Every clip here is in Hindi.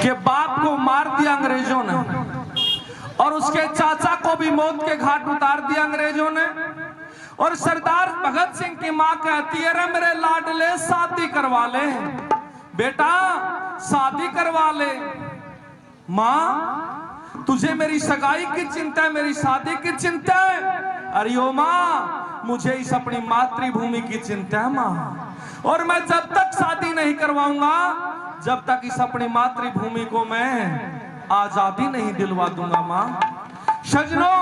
कि बाप को मार दिया अंग्रेजों ने और उसके चाचा को भी मौत के घाट उतार दिया अंग्रेजों ने। और सरदार भगत सिंह की मां कहती है, रे मेरे लाडले शादी करवा ले बेटा, शादी करवा ले। मां तुझे मेरी सगाई की चिंता है, मेरी शादी की चिंता है? अरे ओ मां मुझे इस अपनी मातृभूमि की चिंता है मां, और मैं जब तक शादी नहीं करवाऊंगा जब तक इस अपनी मातृभूमि को मैं आजादी नहीं दिलवा दूंगा मां। सजनों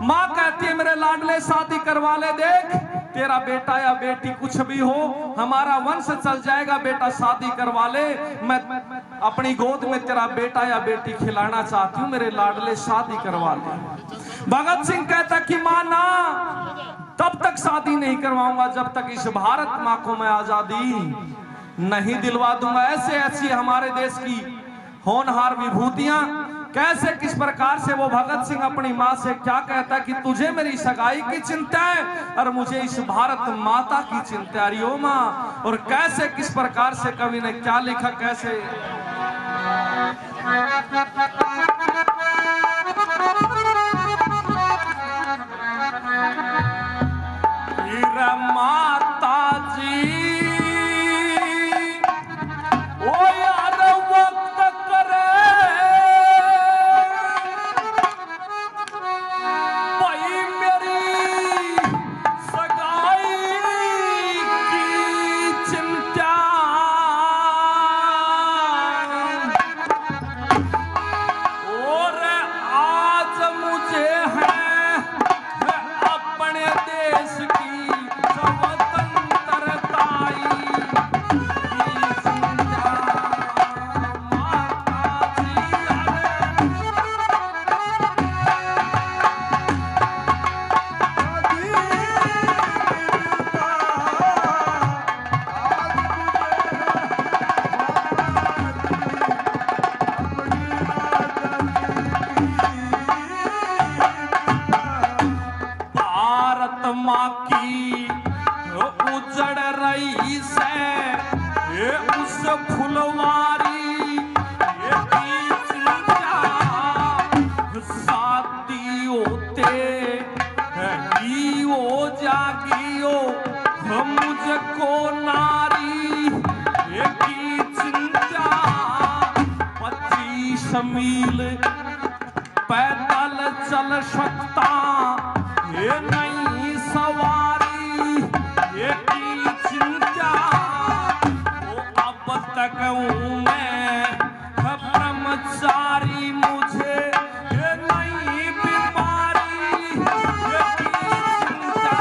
मां कहती है, मेरे लाडले शादी करवा ले, देख तेरा बेटा या बेटी कुछ भी हो हमारा वंश चल जाएगा, बेटा शादी करवा ले, मैं अपनी गोद में तेरा बेटा या बेटी खिलाना चाहती हूँ, मेरे लाडले शादी करवा ले। भगत सिंह कहता कि मां ना, तब तक शादी नहीं करवाऊंगा जब तक इस भारत मां को मैं आजादी नहीं दिलवा दूंगा। ऐसे ऐसी हमारे देश की होनहार विभूतियां, कैसे किस प्रकार से वो भगत सिंह अपनी मां से क्या कहता है कि तुझे मेरी सगाई की चिंता है और मुझे इस भारत माता की चिंता है ओ मां। और कैसे किस प्रकार से कवि ने क्या लिखा, कैसे माता जी मील पैदल चल सकता ये नहीं सवारी, ये की चिंता वो अब तक हूँ मैं ब्रह्मचारी, मुझे ये नहीं बीमारी, ये की चिंता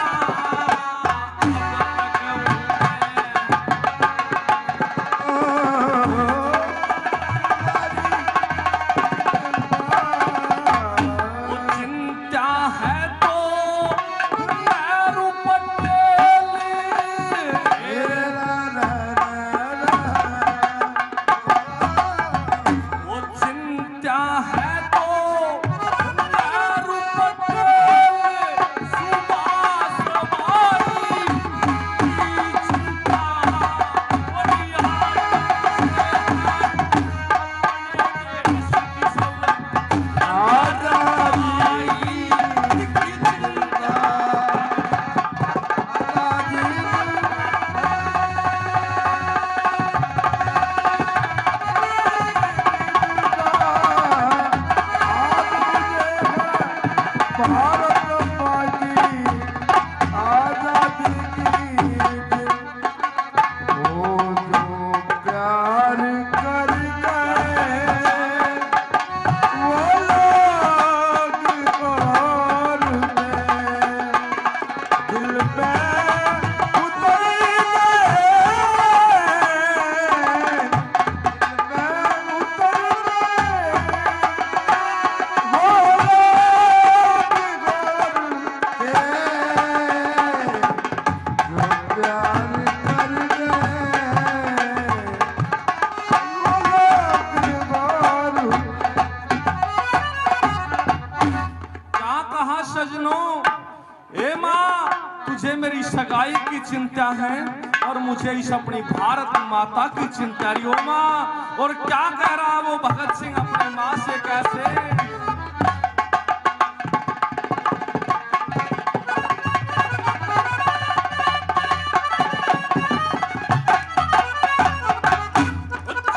तुझे मेरी सगाई की चिंता है और मुझे इस अपनी भारत माता की चिंता। माँ और क्या कह रहा वो भगत सिंह अपनी माँ से कैसे?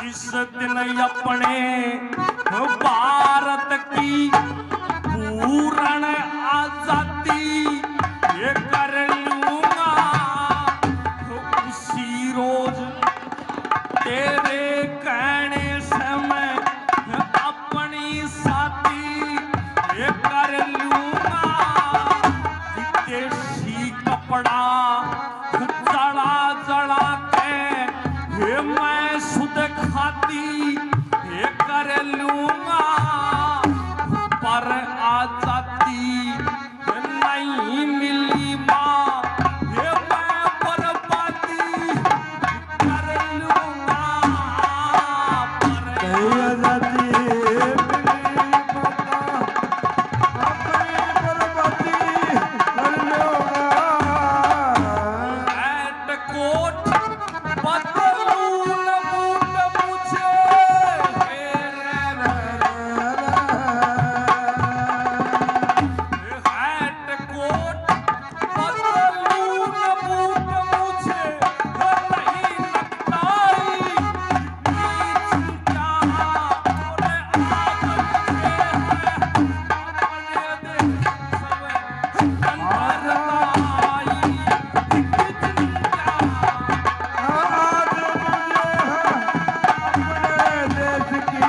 जिस दिन अपने भारत की पूर्ण आजादी ये कर लूंगा, उसी रोज तेरे कहने से मैं अपनी साथी ये कर लूंगा। विदेशी कपड़ा जड़ा जड़ा के ये मैं सुध खाती ये कर लूंगा, पर आजादी नहीं मिली माँ ये मैं बर्बादी कर लूंगा, पर आजादी मिली माता अपनी बर्बादी कर लूंगा। हैट कोट बदलून बूट मुझे हैट कोट बदलून बूट मुझे नहीं लगताई चिंता बोले अपने दे सब कंधरताई चिंता। आज मुझे अपने देश की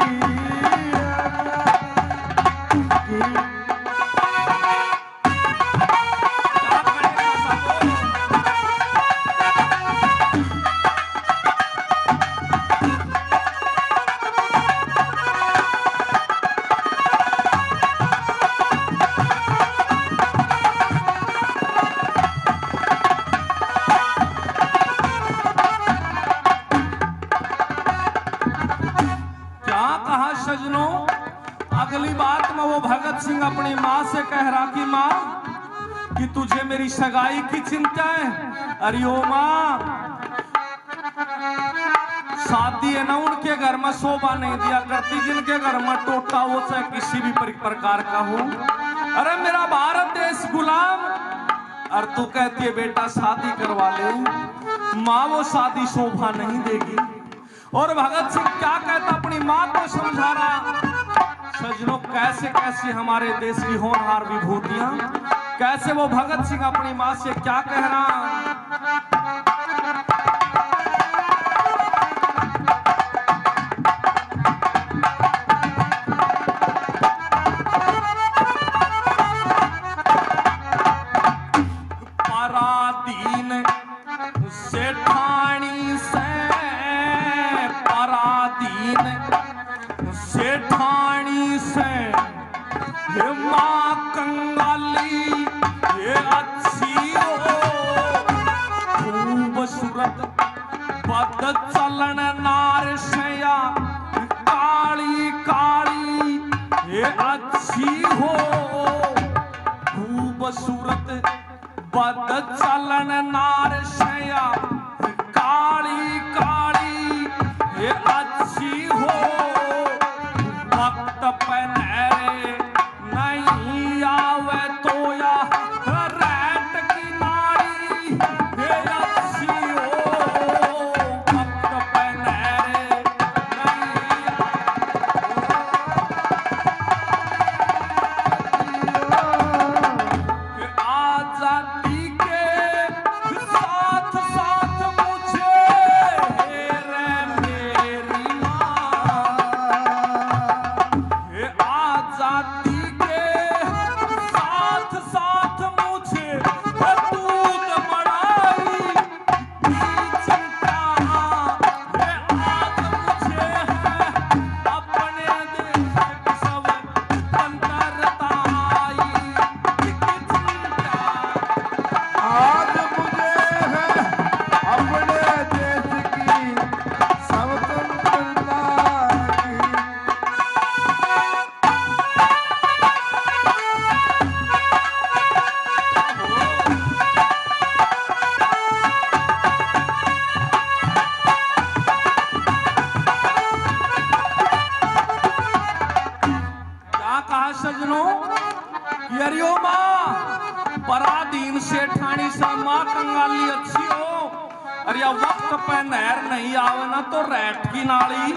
क्या कहा सजनों? अगली बात में वो भगत सिंह अपनी माँ से कह रहा कि माँ कि तुझे मेरी सगाई की चिंता है? अरे ओ माँ, शादी है ना उनके घर में शोभा नहीं दिया करती, जिनके घर में टोटा हो चाहे किसी भी प्रकार का हो। अरे मेरा भारत देश गुलाम, और तू कहती है बेटा शादी करवा ले। माँ वो शादी शोभा नहीं देगी। और भगत सिंह क्या कहता अपनी माँ को समझा रहा। सजनों कैसे कैसे हमारे देश की होनहार विभूतियां, कैसे वो भगत सिंह अपनी माँ से क्या कह रहा। पराधीन सेठानी से पराधीन सेठानी से ये माँ कंगाली ये अच्छी हो, खूबसूरत पद चलन नार शया काली काली ये अच्छी हो, खूबसूरत पद चलन नार शया काली काली ये अच्छी हो, वक्त पहने नहीं आवे तो या रैट की नारी ये अच्छी हो, वक्त पहने नहीं आजादी के साथ साथ सजनो यरियो माँ पराधीन सेठानी सा माँ कंगाली अच्छी हो। अरे या वक्त पे नहर नहीं आवे ना तो रैट की नाली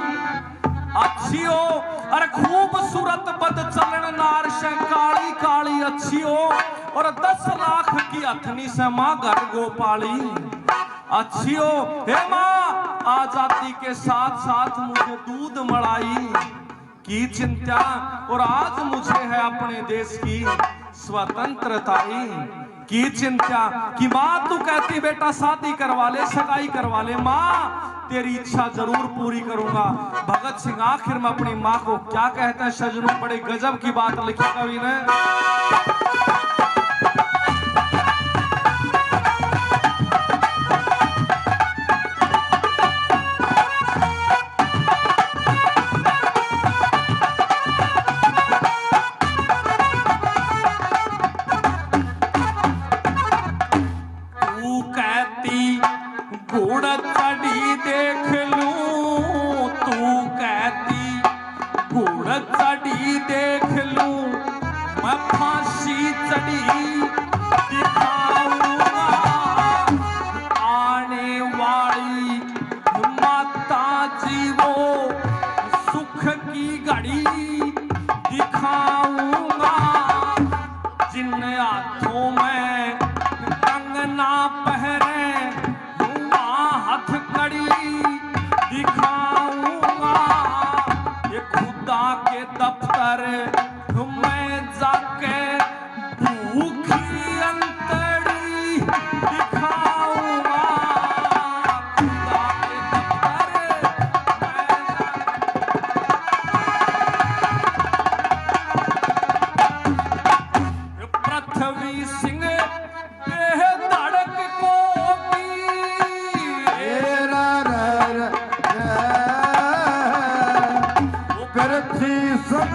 अच्छी हो। अरे खूबसूरत बद चलन नार से काली काली अच्छी हो। और 10 लाख की अथनी से माँ घर गोपाली अच्छी हो। हे माँ आजादी के साथ साथ मुझे दूध मलाई की चिंता और आज मुझे है अपने देश की स्वतंत्रता की चिंता। कि माँ तू कहती बेटा शादी करवा ले सगाई करवा ले, माँ तेरी इच्छा जरूर पूरी करूंगा। भगत सिंह आखिर में अपनी माँ को क्या कहते हैं सजनों, बड़े गजब की बात लिखी कवि ने। घोड़ चढ़ी देख लूं, तू कहती घोड़ चढ़ी देख लूं, मैं फांसी चढ़ी दिखाऊंगा। आने वाली माता जी वो सुख की घड़ी दिखाऊंगा। जिन हाथों में कंगना पहने हथकड़ी दिखाऊंगा। ये खुदा के दफ्तर मैं जाके भूखी अंतड़ी दिखाऊंगा। खुदा के दफ्तर पृथ्वी सिंह बेधड़क को करती सब